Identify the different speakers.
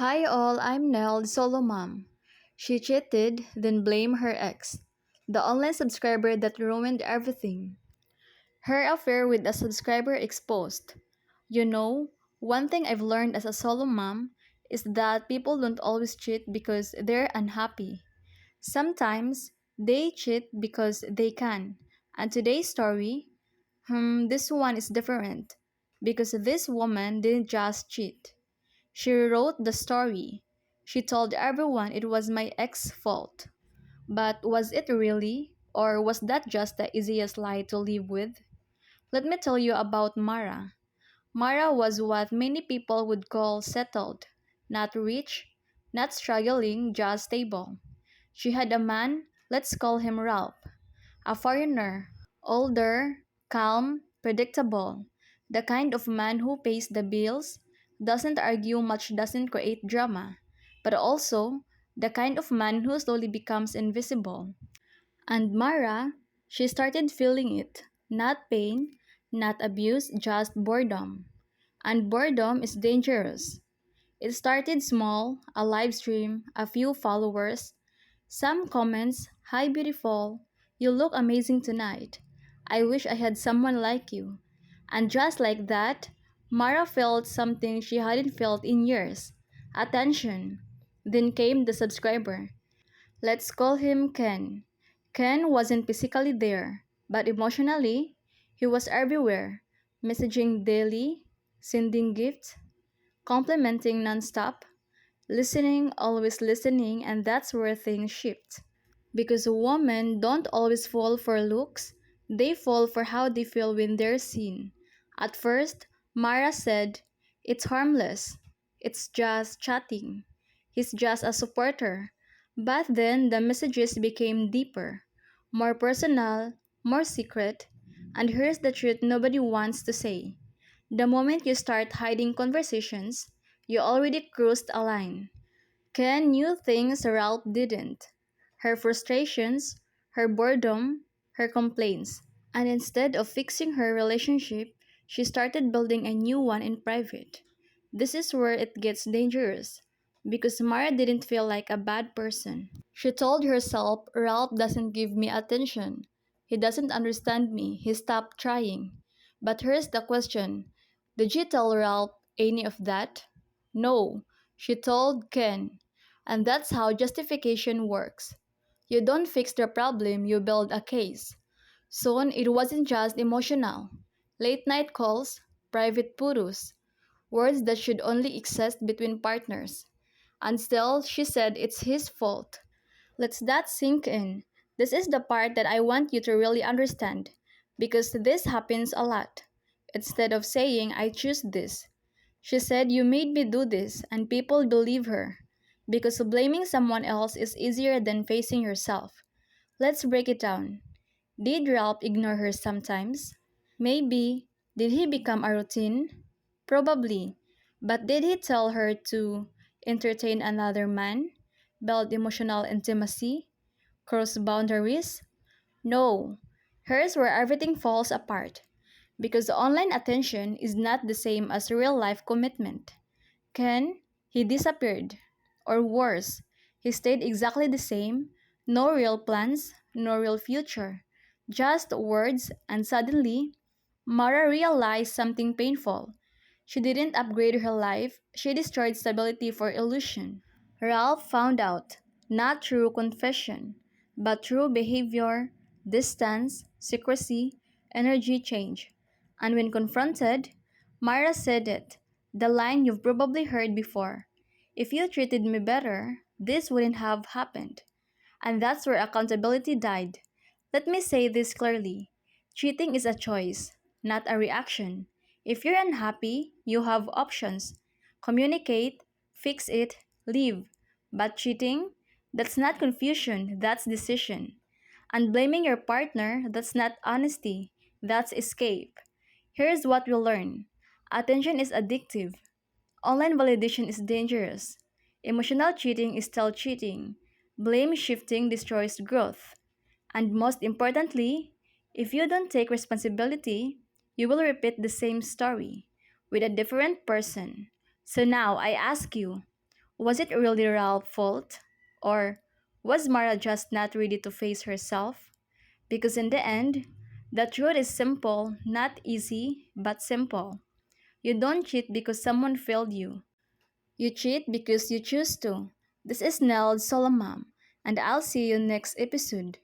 Speaker 1: Hi all, I'm Nell, the solo mom. She cheated, then blamed her ex, the online subscriber that ruined everything. Her affair with a subscriber exposed. You know, one thing I've learned as a solo mom is that people don't always cheat because they're unhappy. Sometimes they cheat because they can. And today's story, this one is different because this woman didn't just cheat. She wrote the story. She told everyone it was my ex's fault. But was it really? Or was that just the easiest lie to live with? Let me tell you about Mara. Mara was what many people would call settled. Not rich, not struggling, just stable. She had a man, let's call him Ralph, a foreigner, older, calm, predictable. The kind of man who pays the bills, doesn't argue much, doesn't create drama, but also the kind of man who slowly becomes invisible. And Mara, she started feeling it. Not pain, not abuse, just boredom. And boredom is dangerous. It started small, a live stream, a few followers, some comments, "Hi beautiful, you look amazing tonight. I wish I had someone like you." And just like that, Mara felt something she hadn't felt in years: attention. Then came the subscriber. Let's call him Ken. Ken wasn't physically there, but emotionally, he was everywhere, messaging daily, sending gifts, complimenting nonstop, listening, always listening, and that's where things shift. Because women don't always fall for looks, they fall for how they feel when they're seen. At first, Mara said, "It's harmless. It's just chatting. He's just a supporter." But then the messages became deeper, more personal, more secret. And here's the truth nobody wants to say. The moment you start hiding conversations, you already crossed a line. Ken knew things Ralph didn't: her frustrations, her boredom, her complaints. And instead of fixing her relationship, she started building a new one in private. This is where it gets dangerous, because Mara didn't feel like a bad person. She told herself, "Ralph doesn't give me attention. He doesn't understand me. He stopped trying." But here's the question: did she tell Ralph any of that? No, she told Ken. And that's how justification works. You don't fix the problem, you build a case. Soon, it wasn't just emotional. Late night calls, private photos, words that should only exist between partners. And still, she said it's his fault. Let's that sink in. This is the part that I want you to really understand, because this happens a lot. Instead of saying, "I choose this," she said, "You made me do this," and people believe her. Because blaming someone else is easier than facing yourself. Let's break it down. Did Ralph ignore her sometimes? Maybe. Did he become a routine? Probably. But did he tell her to entertain another man, build emotional intimacy, cross boundaries? No. Here's where everything falls apart. Because online attention is not the same as real life commitment. Ken, he disappeared. Or worse, he stayed exactly the same, no real plans, no real future. Just words, and suddenly, Mara realized something painful. She didn't upgrade her life, she destroyed stability for illusion. Ralph found out, not through confession, but through behavior, distance, secrecy, energy change. And when confronted, Myra said it, the line you've probably heard before: "If you treated me better, this wouldn't have happened." And that's where accountability died. Let me say this clearly: cheating is a choice, not a reaction. If you're unhappy, you have options: communicate, fix it, leave. But cheating? That's not confusion, that's decision. And blaming your partner, that's not honesty, that's escape. Here's what we learn: attention is addictive, online validation is dangerous, emotional cheating is still cheating, blame shifting destroys growth. And most importantly, if you don't take responsibility, you will repeat the same story with a different person. So now I ask you, Was it really Ralph's fault? Or was Mara just not ready to face herself? Because in the end, the truth is simple, not easy, but simple. You don't cheat because someone failed you. You cheat because you choose to. This is Nell Solomam, and I'll see you next episode.